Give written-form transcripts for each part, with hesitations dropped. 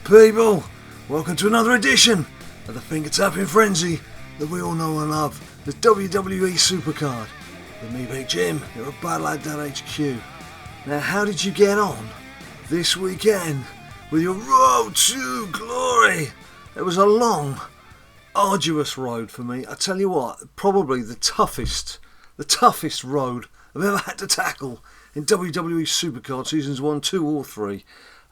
People, welcome to another edition of the finger tapping frenzy that we all know and love, the WWE SuperCard. With me, Big Jim, here at BadLadDad HQ. Now, how did you get on this weekend with your road to glory? It was a long, arduous road for me. I tell you what, probably the toughest road I've ever had to tackle in WWE SuperCard seasons 1, 2 or 3.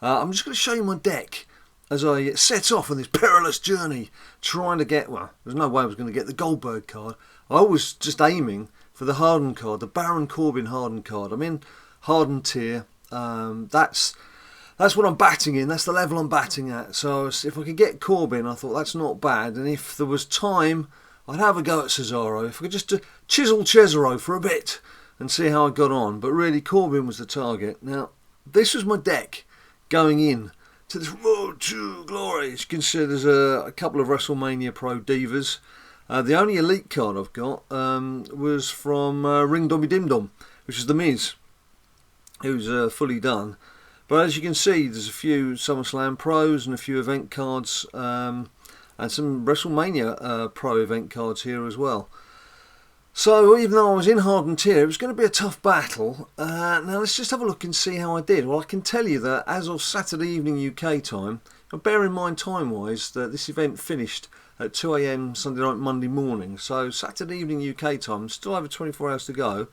I'm just going to show you my deck as I set off on this perilous journey trying to get, well, there's no way I was going to get the Goldberg card. I was just aiming for the hardened card, the Baron Corbin hardened card. I'm in hardened tier. That's what I'm batting in. That's the level I'm batting at. So if I could get Corbin, I thought that's not bad. And if there was time, I'd have a go at Cesaro. If I could just chisel Cesaro for a bit and see how I got on. But really, Corbin was the target. Now, this was my deck going in to this road to glory. As you can see, there's a couple of WrestleMania Pro Divas. The only elite card I've got was from Ring Dommy Dim Dom, which is The Miz, who's fully done. But as you can see, there's a few SummerSlam Pros and a few event cards and some WrestleMania Pro event cards here as well. So even though I was in hardened tier, it was going to be a tough battle. Now let's just have a look and see how I did. Well, I can tell you that as of Saturday evening UK time, bear in mind time-wise that this event finished at 2 AM Sunday night, Monday morning. So Saturday evening UK time, still over 24 hours to go.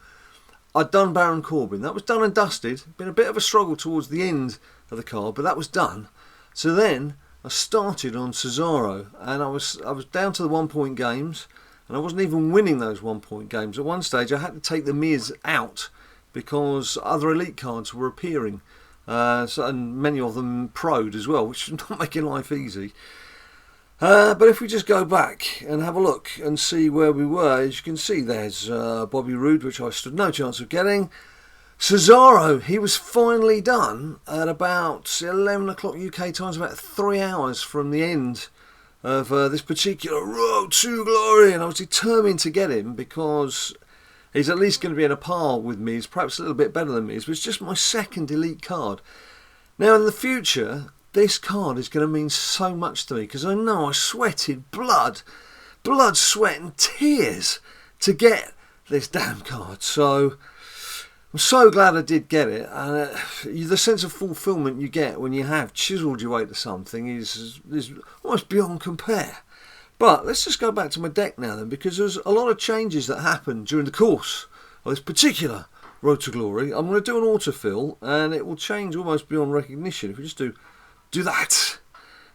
I'd done Baron Corbin. That was done and dusted. Been a bit of a struggle towards the end of the card, but that was done. So then I started on Cesaro, and I was down to the 1 point games, and I wasn't even winning those 1 point games. At one stage I had to take the Miz out because other elite cards were appearing, and many of them pro'd as well, which is not making life easy. But if we just go back and have a look and see where we were, as you can see, there's Bobby Roode, which I stood no chance of getting. Cesaro, he was finally done at about 11 o'clock UK time, about 3 hours from the end of this particular road to glory, and I was determined to get him because he's at least going to be in a par with me. He's perhaps a little bit better than me. It was just my second elite card. Now in the future, this card is going to mean so much to me because I know I sweated blood, sweat and tears to get this damn card. So I'm so glad I did get it. And the sense of fulfillment you get when you have chiseled your way to something is almost beyond compare. But let's just go back to my deck now then, because there's a lot of changes that happened during the course of this particular Road to Glory. I'm going to do an autofill and it will change almost beyond recognition if we just do that.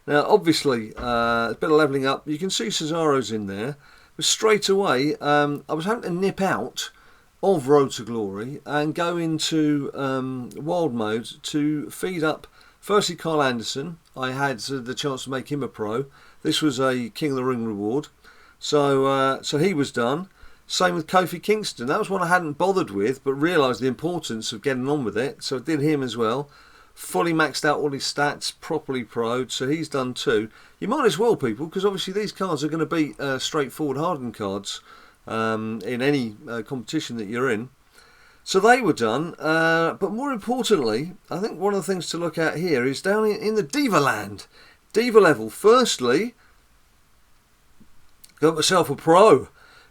Now obviously a bit of levelling up. You can see Cesaro's in there, but straight away I was having to nip out of Road to Glory and go into wild mode to feed up firstly Carl Anderson. I had the chance to make him a pro. This was a King of the Ring reward, so he was done. Same with Kofi Kingston. That was one I hadn't bothered with but realised the importance of getting on with it, so I did him as well. Fully maxed out all his stats, properly pro'd, so he's done too. You might as well, people, because obviously these cards are going to beat straightforward hardened cards in any competition that you're in. So they were done, but more importantly, I think one of the things to look at here is down in the Diva land. Diva level. Firstly, got myself a pro.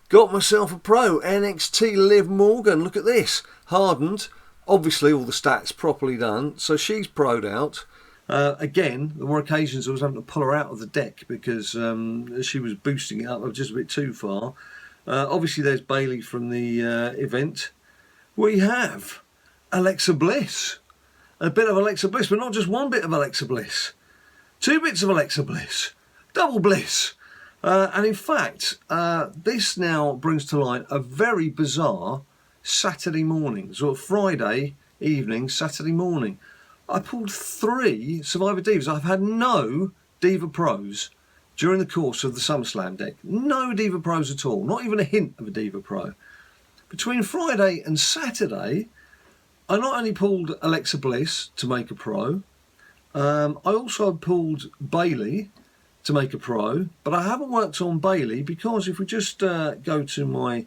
NXT Liv Morgan. Look at this. Hardened. Obviously all the stats properly done, so she's pro'd out. Again, there were occasions I was having to pull her out of the deck because she was boosting it up just a bit too far. Obviously there's Bayley from the event. We have Alexa Bliss. A bit of Alexa Bliss, but not just one bit of Alexa Bliss. 2 bits of Alexa Bliss. Double Bliss. And in fact, this now brings to light a very bizarre Saturday morning, sort of Friday evening, Saturday morning. I pulled 3 Survivor Divas. I've had no Diva Pros during the course of the SummerSlam deck. No Diva Pros at all, not even a hint of a Diva Pro. Between Friday and Saturday, I not only pulled Alexa Bliss to make a pro, I also pulled Bayley to make a pro, but I haven't worked on Bayley because if we just go to my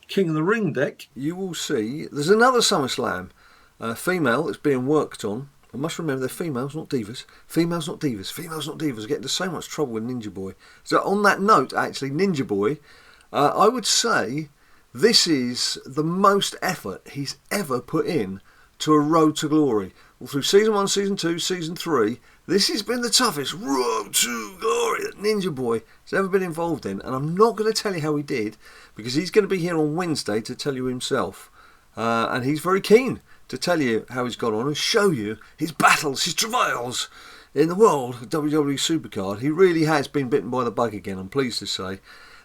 King of the Ring deck, you will see there's another SummerSlam female that's being worked on. I must remember they're females, not divas. Females, not divas. Females, not divas. I get into so much trouble with Ninja Boy. So on that note, actually, Ninja Boy, I would say this is the most effort he's ever put in to a road to glory. Well, through Season 1, Season 2, Season 3, this has been the toughest road to glory that Ninja Boy has ever been involved in. And I'm not going to tell you how he did, because he's going to be here on Wednesday to tell you himself. And he's very keen to tell you how he's got on and show you his battles, his travails in the world of WWE SuperCard. He really has been bitten by the bug again, I'm pleased to say.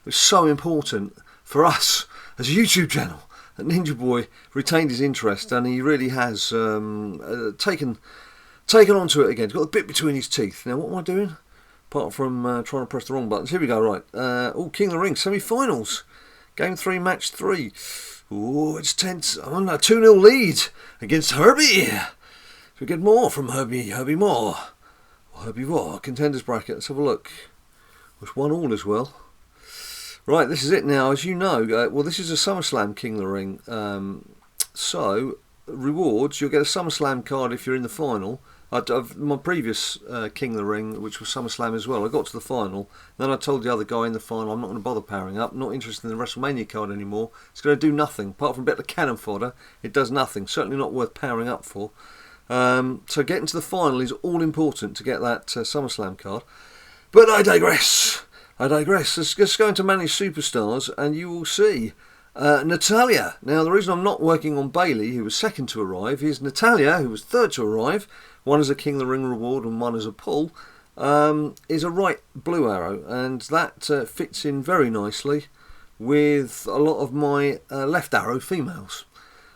It's so important for us as a YouTube channel that Ninja Boy retained his interest, and he really has taken onto it again. He's got the bit between his teeth. Now, what am I doing? Apart from trying to press the wrong buttons. Here we go, right. King of the Ring, semi-finals. Game 3, match 3. Oh, it's tense. I'm on a 2-0 lead against Herbie. If we get more from Herbie Moore. Herbie Moore, contenders bracket. Let's have a look. It's 1-1 as well. Right, this is it now. As you know, well, this is a SummerSlam King of the Ring. So, rewards, you'll get a SummerSlam card if you're in the final. My previous King of the Ring, which was SummerSlam as well, I got to the final. Then I told the other guy in the final, I'm not going to bother powering up. I'm not interested in the WrestleMania card anymore. It's going to do nothing. Apart from a bit of cannon fodder, it does nothing. Certainly not worth powering up for. So getting to the final is all important to get that SummerSlam card. But I digress. Let's go into Managed Superstars, and you will see Natalya. Now, the reason I'm not working on Bayley, who was second to arrive, is Natalya, who was third to arrive, one as a King of the Ring reward and one as a pull, is a right blue arrow, and that fits in very nicely with a lot of my left arrow females.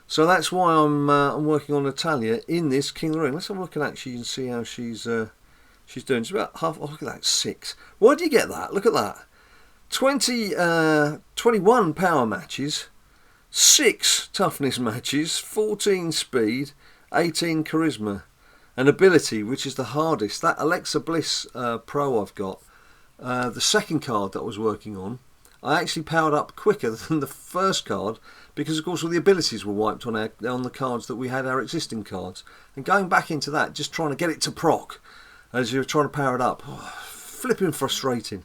So that's why I'm working on Natalya in this King of the Ring. Let's have a look at that. You can see how she's doing. It's about half. Oh, look at that, 6. Why do you get that? Look at that. 21 power matches, 6 toughness matches, 14 speed, 18 charisma, and ability, which is the hardest. That Alexa Bliss Pro I've got, the second card that I was working on, I actually powered up quicker than the first card, because of course all the abilities were wiped on the cards that we had, our existing cards. And going back into that, just trying to get it to proc as you're trying to power it up, flipping frustrating.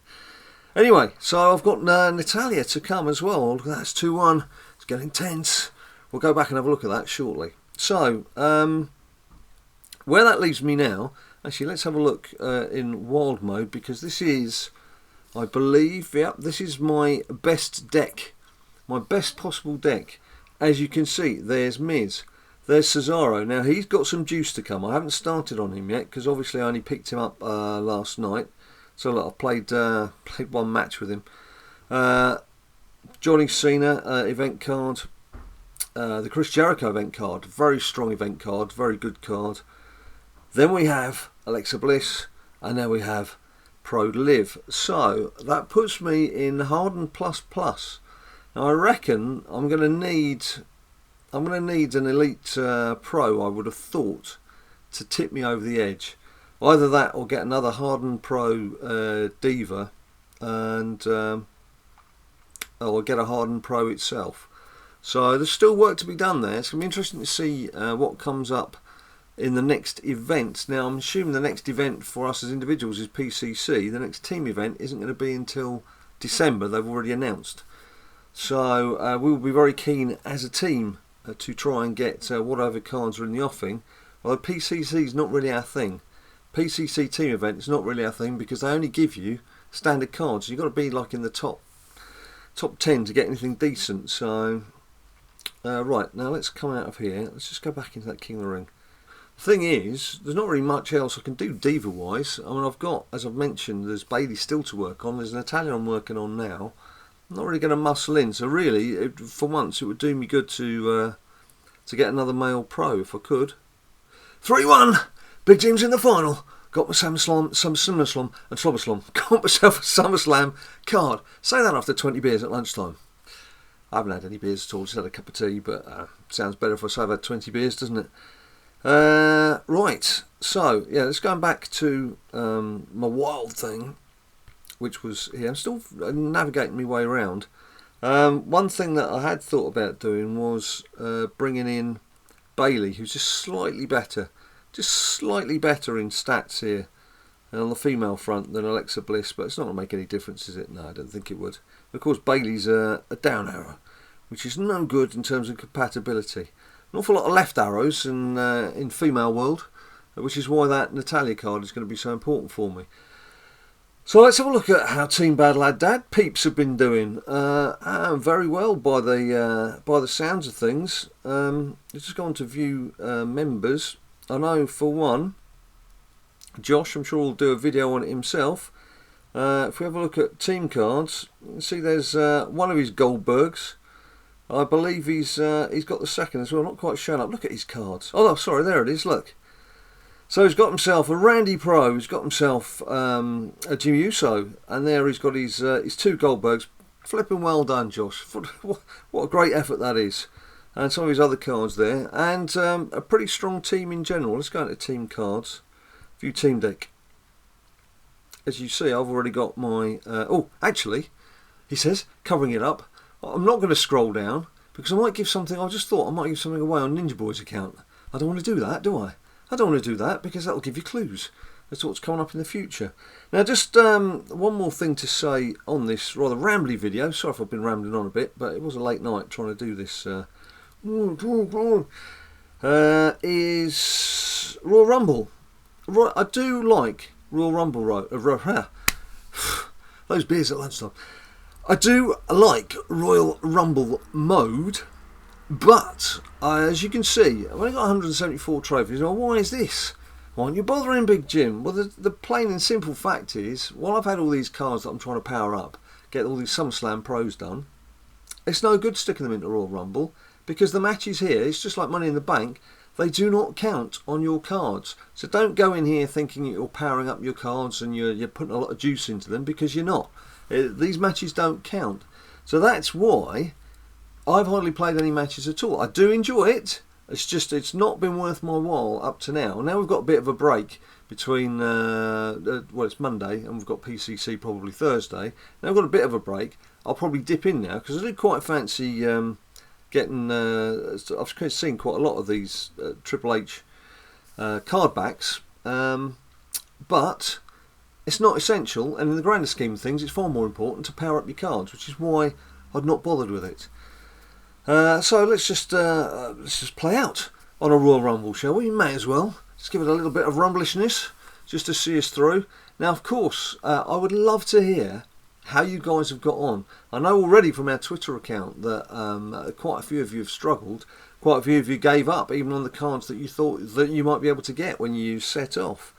Anyway, so I've got Natalya to come as well. Look, that's 2-1. It's getting tense. We'll go back and have a look at that shortly. So, where that leaves me now, actually, let's have a look in wild mode, because this is, I believe, yep, this is my best deck. My best possible deck. As you can see, there's Miz. There's Cesaro. Now, he's got some juice to come. I haven't started on him yet, because obviously I only picked him up last night. So look, I've played one match with him. Johnny Cena event card. The Chris Jericho event card. Very strong event card. Very good card. Then we have Alexa Bliss. And now we have Pro Liv. So that puts me in Harden plus plus. Now I reckon I'm going to need an Elite Pro, I would have thought, to tip me over the edge. Either that or get another Harden Pro Diva, and or get a Harden Pro itself. So there's still work to be done there. It's going to be interesting to see what comes up in the next event. Now, I'm assuming the next event for us as individuals is PCC. The next team event isn't going to be until December. They've already announced. So we will be very keen as a team to try and get whatever cards are in the offing. Although PCC is not really our thing. PCC team event is not really our thing, because they only give you standard cards. You've got to be like in the top 10 to get anything decent. So right, now let's come out of here. Let's just go back into that King of the Ring. The thing is, there's not really much else I can do diva wise. I mean, I've got, as I've mentioned, there's Bayley still to work on. There's Natalya I'm working on now. I'm not really going to muscle in. So really, for once, it would do me good to get another male pro if I could. 3-1. Big Jim's in the final. Got myself some SummerSlam and SlobberSlam. Got myself a SummerSlam card. Say that after 20 beers at lunchtime. I haven't had any beers at all. Just had a cup of tea, but sounds better if I say I've had 20 beers, doesn't it? Right. So yeah, let's go back to my wild thing, which was here. I'm still navigating my way around. One thing that I had thought about doing was bringing in Bayley, who's just slightly better just slightly better in stats here and on the female front than Alexa Bliss, but it's not going to make any difference, is it? No, I don't think it would. Of course, Bayley's a down arrow, which is no good in terms of compatibility. An awful lot of left arrows in female world, which is why that Natalia card is going to be so important for me. So let's have a look at how Team BadLadDad peeps have been doing. Very well by the sounds of things. Let's just go on to view members. I know for one, Josh, I'm sure will do a video on it himself. If we have a look at team cards, you can see there's one of his Goldbergs. I believe he's got the second as well. Not quite shown up. Look at his cards. Oh, sorry, there it is. Look. So he's got himself a Randy Pro. He's got himself a Jim Uso, and there he's got his two Goldbergs. Flipping well done, Josh. What a great effort that is. And some of his other cards there, and a pretty strong team in general. Let's go into team cards. View team deck. As you see, I've already got my... oh, actually, he says, covering it up, I'm not going to scroll down, because I might give something... I just thought I might give something away on Ninja Boy's account. I don't want to do that, do I? I don't want to do that, because that'll give you clues as to what's coming up in the future. Now, just one more thing to say on this rather rambly video. Sorry if I've been rambling on a bit, but it was a late night trying to do this. Is Royal Rumble. I do like Royal Rumble. Those beers at lunchtime. I do like Royal Rumble mode, but as you can see, I've only got 174 trophies. Now, why is this? Why aren't you bothering, Big Jim? Well, the plain and simple fact is, while I've had all these cards that I'm trying to power up, get all these SummerSlam pros done, it's no good sticking them into Royal Rumble, because the matches here, it's just like Money in the Bank, they do not count on your cards. So don't go in here thinking you're powering up your cards and you're putting a lot of juice into them, because you're not. These matches don't count. So that's why I've hardly played any matches at all. I do enjoy it. It's just it's not been worth my while up to now. Now we've got a bit of a break between, well, it's Monday and we've got PCC probably Thursday. Now we've got a bit of a break. I'll probably dip in now because I do quite fancy getting... I've seen quite a lot of these Triple H card backs, but it's not essential, and in the grander scheme of things it's far more important to power up your cards, which is why I've not bothered with it. So let's just play out on a Royal Rumble, shall we? May as well. Just give it a little bit of rumblishness just to see us through. Now, of course, I would love to hear how you guys have got on. I know already from our Twitter account that quite a few of you have struggled. Quite a few of you gave up, even on the cards that you thought that you might be able to get when you set off.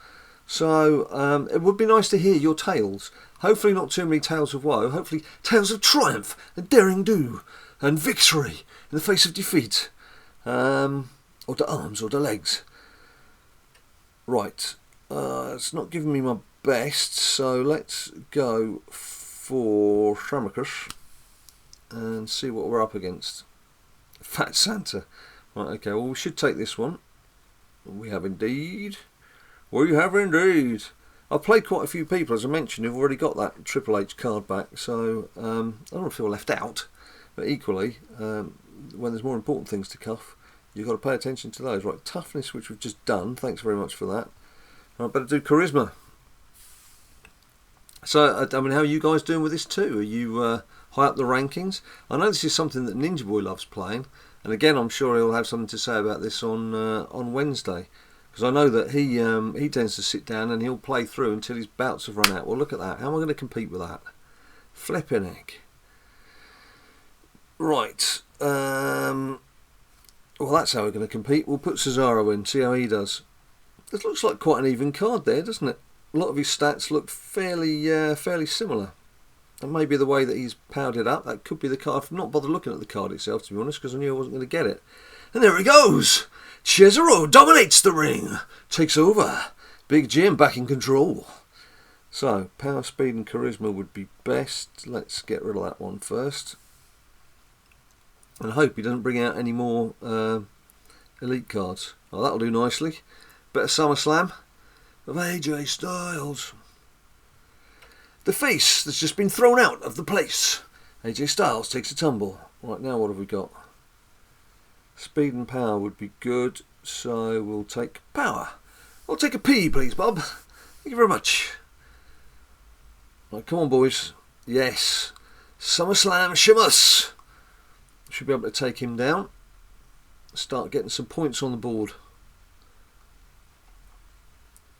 So it would be nice to hear your tales. Hopefully not too many tales of woe. Hopefully tales of triumph and daring do and victory in the face of defeat. Or the arms or the legs. Right. It's not giving me my best, so let's go for Shramicus and see what we're up against. Fat Santa. Right, okay, well we should take this one. We have indeed. We have indeed. I've played quite a few people, as I mentioned, who've already got that Triple H card back, so I don't want to feel left out. But equally, when there's more important things to cuff, you've got to pay attention to those. Right, toughness, which we've just done. Thanks very much for that. Right, better do charisma. So, I mean, how are you guys doing with this too? Are you high up the rankings? I know this is something that Ninja Boy loves playing, and again, I'm sure he'll have something to say about this on Wednesday, because I know that he tends to sit down and he'll play through until his bouts have run out. Well, look at that. How am I going to compete with that? Flipping heck. Right. Well, that's how we're going to compete. We'll put Cesaro in, see how he does. This looks like quite an even card there, doesn't it? A lot of his stats look fairly similar. And maybe the way that he's powered it up, that could be the card. I've not bothered looking at the card itself, to be honest, because I knew I wasn't going to get it. And there he goes! Cesaro dominates the ring, takes over. Big Jim back in control. So, power, speed and charisma would be best. Let's get rid of that one first. And I hope he doesn't bring out any more elite cards. Oh, that'll do nicely. Bit of SummerSlam of AJ Styles. The face that's just been thrown out of the place. AJ Styles takes a tumble. Right, now what have we got? Speed and power would be good, so we'll take power. I'll take a P, please, Bob. Thank you very much. Right, come on, boys. Yes. SummerSlam Sheamus. Should be able to take him down. Start getting some points on the board.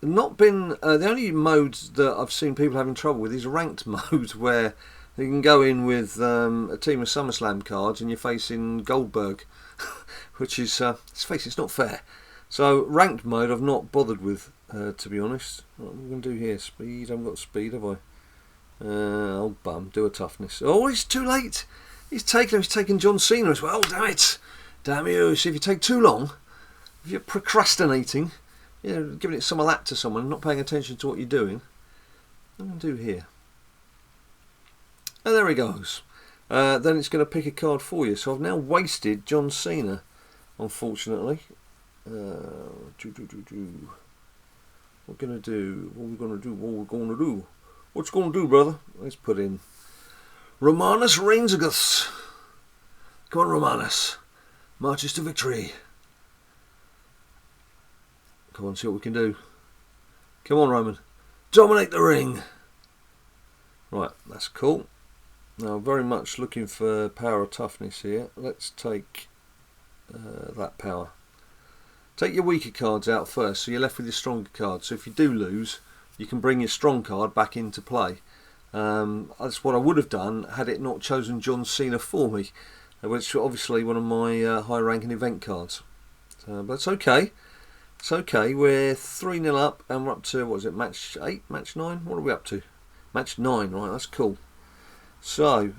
Not been the only modes that I've seen people having trouble with is ranked mode, where you can go in with a team of SummerSlam cards and you're facing Goldberg, which is let's face it, it's not fair. So ranked mode I've not bothered with, to be honest. What am I going to do here? Speed? I haven't got speed, have I? Oh bum, do a toughness. Oh, it's too late. He's taken John Cena as well. Damn it! Damn you! See, if you take too long, if you're procrastinating, you know, giving it some of that to someone, not paying attention to what you're doing. What am I going to do here? And there he goes. Then it's going to pick a card for you. So I've now wasted John Cena, unfortunately. What we're going to do? What we're going to do? What we're going to do? What's going to do, brother? Let's put in Romanus Reigns-Agus. Come on, Romanus. Marches to victory. Come on, see what we can do. Come on, Roman. Dominate the ring. Right, that's cool. Now, very much looking for power or toughness here. Let's take that power. Take your weaker cards out first, so you're left with your stronger cards. So if you do lose, you can bring your strong card back into play. That's what I would have done had it not chosen John Cena for me, which is obviously one of my high-ranking event cards. But it's okay. It's okay. We're 3-0 up, and we're up to, what is it, match 8, match 9? What are we up to? Match 9, right, that's cool. So,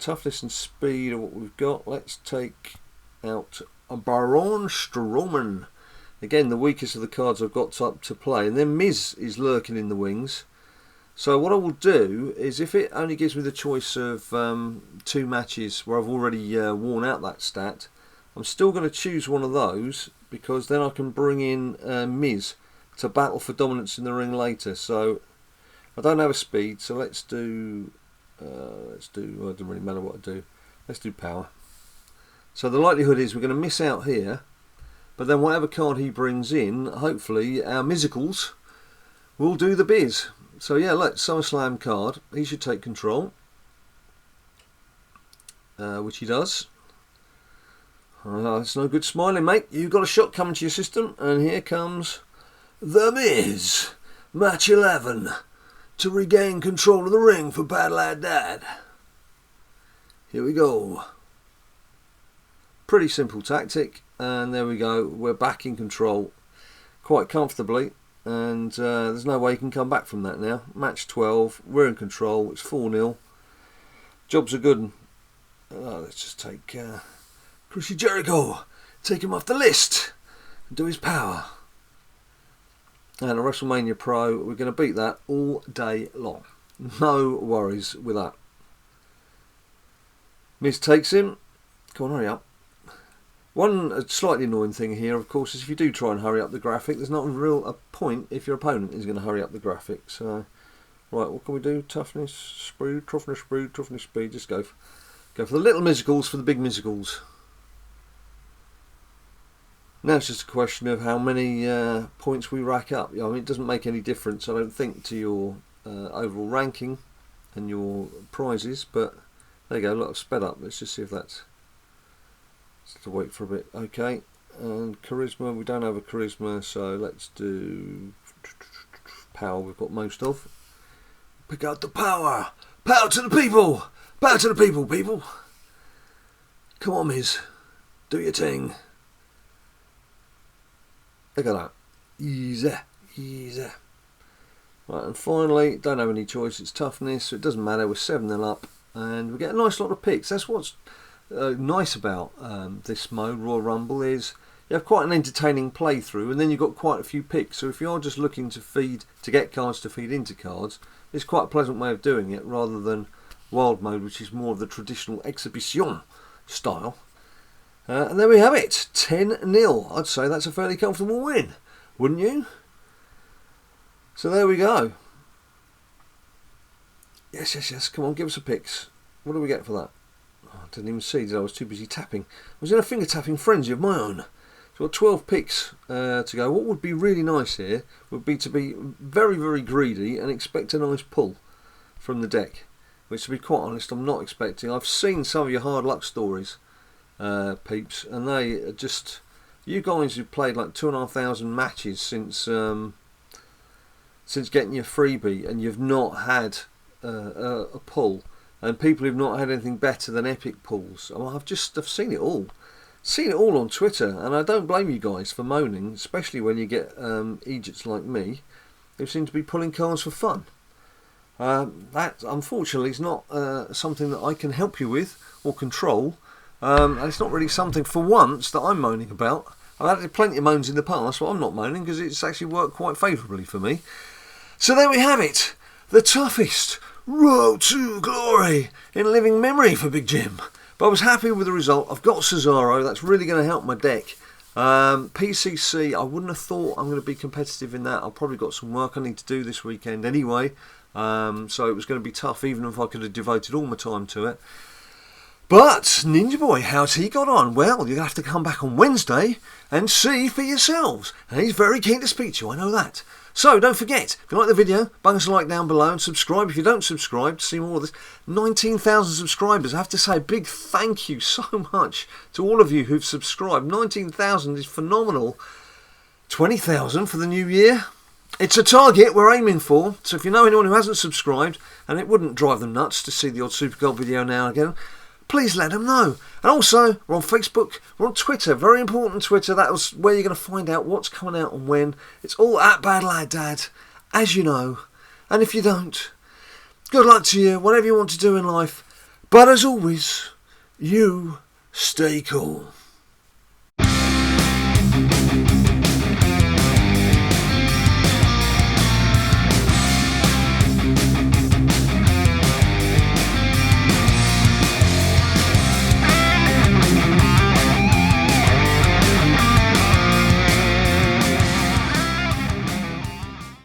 toughness and speed are what we've got. Let's take out a Baron Strowman. Again, the weakest of the cards I've got up to play. And then Miz is lurking in the wings. So what I will do is, if it only gives me the choice of 2 matches where I've already worn out that stat, I'm still going to choose one of those, because then I can bring in Miz to battle for dominance in the ring later. So I don't have a speed, so let's do well, it doesn't really matter what I do. Let's do power. So the likelihood is we're going to miss out here, but then whatever card he brings in, hopefully our Mizicals will do the biz. So yeah, look, SummerSlam card. He should take control, which he does. It's no good smiling, mate. You've got a shot coming to your system, and here comes The Miz, match 11, to regain control of the ring for BadLadDad. Here we go. Pretty simple tactic, and there we go. We're back in control quite comfortably, and there's no way you can come back from that now. Match 12, we're in control. It's 4-0. Job's a good one. Let's just take Chris Jericho, take him off the list and do his power. And a WrestleMania Pro, we're going to beat that all day long. No worries with that. Miz takes him. Come on, hurry up. One slightly annoying thing here, of course, is if you do try and hurry up the graphic, there's not a point if your opponent is going to hurry up the graphic. So, right, what can we do? Toughness, speed, toughness, speed, toughness, speed. Just go for the little musicals for the big musicals. Now it's just a question of how many points we rack up. I mean, it doesn't make any difference, I don't think, to your overall ranking and your prizes. But there you go. Look, I've sped up. Let's just see if that's. Just have to wait for a bit. Okay, and charisma. We don't have a charisma, so let's do power. We've got most of. Pick out the power. Power to the people. Power to the people, people. Come on, Miz. Do your thing. Look at that. Easy, easy. Right, and finally, don't have any choice. It's toughness, so it doesn't matter. We're 7-0 up, and we get a nice lot of picks. That's what's nice about this mode, Royal Rumble, is you have quite an entertaining playthrough, and then you've got quite a few picks. So if you're just looking to get cards to feed into cards, it's quite a pleasant way of doing it, rather than Wild Mode, which is more of the traditional exhibition style. And there we have it, 10-0. I'd say that's a fairly comfortable win, wouldn't you? So there we go. Yes, yes, yes. Come on, give us a picks. What do we get for that? Oh didn't even see, did I? I was too busy tapping. I was in a finger tapping frenzy of my own. So I've got 12 picks to go. What would be really nice here would be to be very, very greedy and expect a nice pull from the deck. Which, to be quite honest, I'm not expecting. I've seen some of your hard luck stories, peeps, and they are just... You guys who've played like 2,500 matches since getting your freebie, and you've not had a pull, and people who've not had anything better than epic pulls. I've seen it all. Seen it all on Twitter, and I don't blame you guys for moaning, especially when you get idiots like me who seem to be pulling cards for fun. That, unfortunately, is not something that I can help you with or control, and it's not really something, for once, that I'm moaning about. I've had plenty of moans in the past, but I'm not moaning because it's actually worked quite favourably for me. So there we have it, the toughest road to glory in living memory for Big Jim. But I was happy with the result. I've got Cesaro, that's really going to help my deck. PCC, I wouldn't have thought I'm going to be competitive in that. I've probably got some work I need to do this weekend anyway. So it was going to be tough, even if I could have devoted all my time to it. But Ninja Boy, how's he got on? Well, you're going to have to come back on Wednesday and see for yourselves. And he's very keen to speak to you, I know that. So don't forget, if you like the video, bang us a like down below and subscribe if you don't subscribe to see more of this. 19,000 subscribers. I have to say a big thank you so much to all of you who've subscribed. 19,000 is phenomenal. 20,000 for the new year. It's a target we're aiming for, so if you know anyone who hasn't subscribed, and it wouldn't drive them nuts to see the odd SuperCard video now and again, please let them know. And also, we're on Facebook, we're on Twitter, very important Twitter. That was where you're going to find out what's coming out and when. It's all at BadLadDad, as you know. And if you don't, good luck to you, whatever you want to do in life. But as always, you stay cool.